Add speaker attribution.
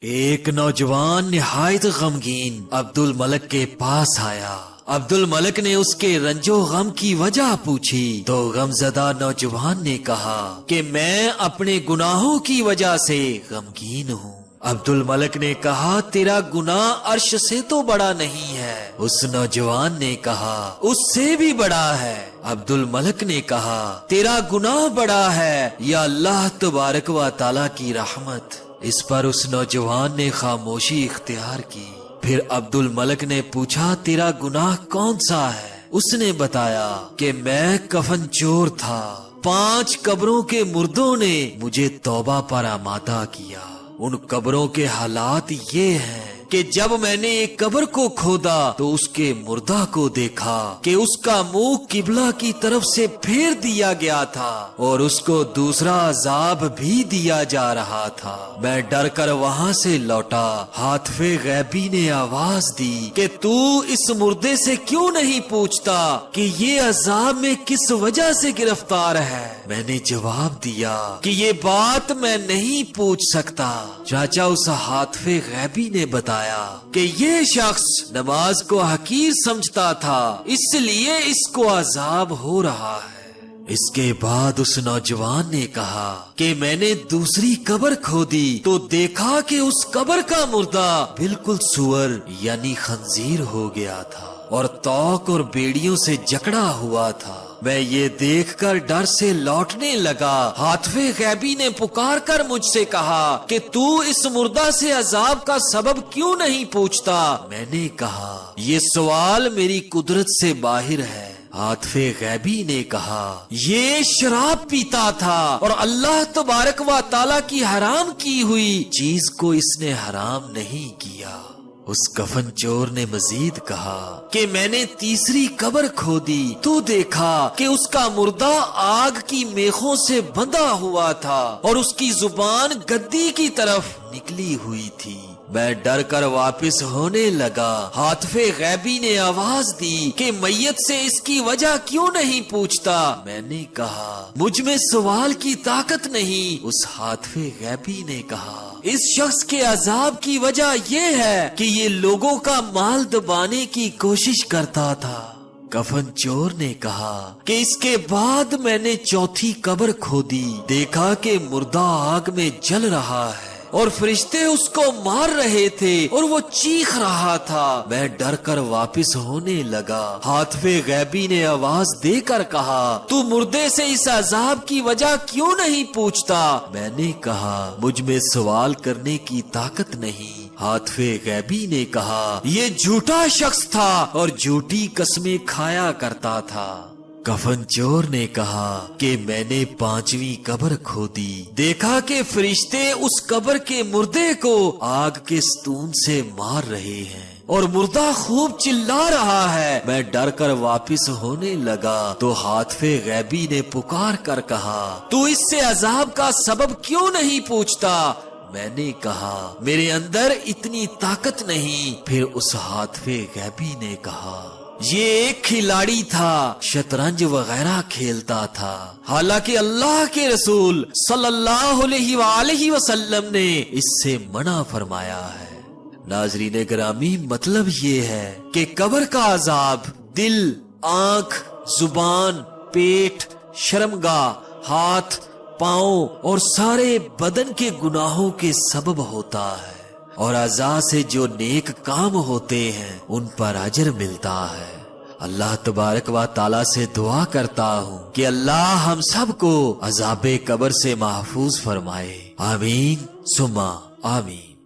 Speaker 1: ایک نوجوان نہایت غمگین عبد الملک کے پاس آیا۔ عبد الملک نے اس کے رنج و غم کی وجہ پوچھی تو غمزدہ نوجوان نے کہا کہ میں اپنے گناہوں کی وجہ سے غمگین ہوں۔ عبد الملک نے کہا تیرا گناہ عرش سے تو بڑا نہیں ہے۔ اس نوجوان نے کہا اس سے بھی بڑا ہے۔ عبد الملک نے کہا تیرا گناہ بڑا ہے یا اللہ تبارک و تعالی کی رحمت؟ اس پر اس نوجوان نے خاموشی اختیار کی۔ پھر عبد الملک نے پوچھا تیرا گناہ کون سا ہے؟ اس نے بتایا کہ میں کفن چور تھا، 5 قبروں کے مردوں نے مجھے توبہ پر آمادہ کیا۔ ان قبروں کے حالات یہ ہیں کہ جب میں نے ایک قبر کو کھودا تو اس کے مردہ کو دیکھا کہ اس کا منہ قبلہ کی طرف سے پھیر دیا گیا تھا اور اس کو دوسرا عذاب بھی دیا جا رہا تھا۔ میں ڈر کر وہاں سے لوٹا۔ ہاتف غیبی نے آواز دی کہ تو اس مردے سے کیوں نہیں پوچھتا کہ یہ عذاب میں کس وجہ سے گرفتار ہے؟ میں نے جواب دیا کہ یہ بات میں نہیں پوچھ سکتا۔ چاچا اس ہاتف غیبی نے بتایا کہ یہ شخص نماز کو حقیر سمجھتا تھا، اس لیے اس کو عذاب ہو رہا ہے۔ اس کے بعد اس نوجوان نے کہا کہ میں نے دوسری قبر کھودی تو دیکھا کہ اس قبر کا مردہ بالکل سور یعنی خنزیر ہو گیا تھا اور توق اور بیڑیوں سے جکڑا ہوا تھا۔ میں یہ دیکھ کر ڈر سے لوٹنے لگا۔ ہاتف غیبی نے پکار کر مجھ سے کہا کہ تو اس مردہ سے عذاب کا سبب کیوں نہیں پوچھتا؟ میں نے کہا یہ سوال میری قدرت سے باہر ہے۔ ہاتف غیبی نے کہا یہ شراب پیتا تھا اور اللہ تبارک و تعالی کی حرام کی ہوئی چیز کو اس نے حرام نہیں کیا۔ اس کفن چور نے مزید کہا کہ میں نے تیسری قبر کھودی تو دیکھا کہ اس کا مردہ آگ کی میخوں سے بندھا ہوا تھا اور اس کی زبان گدی کی طرف نکلی ہوئی تھی۔ میں ڈر کر واپس ہونے لگا۔ ہاتف غیبی نے آواز دی کہ میت سے اس کی وجہ کیوں نہیں پوچھتا؟ میں نے کہا مجھ میں سوال کی طاقت نہیں۔ اس ہاتف غیبی نے کہا اس شخص کے عذاب کی وجہ یہ ہے کہ یہ لوگوں کا مال دبانے کی کوشش کرتا تھا۔ کفن چور نے کہا کہ اس کے بعد میں نے چوتھی قبر کھودی، دیکھا کہ مردہ آگ میں جل رہا ہے اور فرشتے اس کو مار رہے تھے اور وہ چیخ رہا تھا۔ میں ڈر کر واپس ہونے لگا۔ ہاتف غیبی نے آواز دے کر کہا تو مردے سے اس عذاب کی وجہ کیوں نہیں پوچھتا؟ میں نے کہا مجھ میں سوال کرنے کی طاقت نہیں۔ ہاتف غیبی نے کہا یہ جھوٹا شخص تھا اور جھوٹی قسمیں کھایا کرتا تھا۔ کفن چور نے کہا کہ میں نے 5ویں قبر کھودی، دیکھا کہ فرشتے اس قبر کے مردے کو آگ کے ستون سے مار رہے ہیں اور مردہ خوب چلا رہا ہے۔ میں ڈر کر واپس ہونے لگا تو ہاتف غیبی نے پکار کر کہا تو اس سے عذاب کا سبب کیوں نہیں پوچھتا؟ میں نے کہا میرے اندر اتنی طاقت نہیں۔ پھر اس ہاتف غیبی نے کہا یہ ایک کھلاڑی تھا، شطرنج وغیرہ کھیلتا تھا، حالانکہ اللہ کے رسول صلی اللہ علیہ وآلہ وسلم نے اس سے منع فرمایا ہے۔ ناظرین گرامی، مطلب یہ ہے کہ قبر کا عذاب دل، آنکھ، زبان، پیٹ، شرمگاہ، ہاتھ، پاؤں اور سارے بدن کے گناہوں کے سبب ہوتا ہے اور اعضاء سے جو نیک کام ہوتے ہیں ان پر اجر ملتا ہے۔ اللہ تبارک و تعالی سے دعا کرتا ہوں کہ اللہ ہم سب کو عذاب قبر سے محفوظ فرمائے۔ آمین ثم آمین۔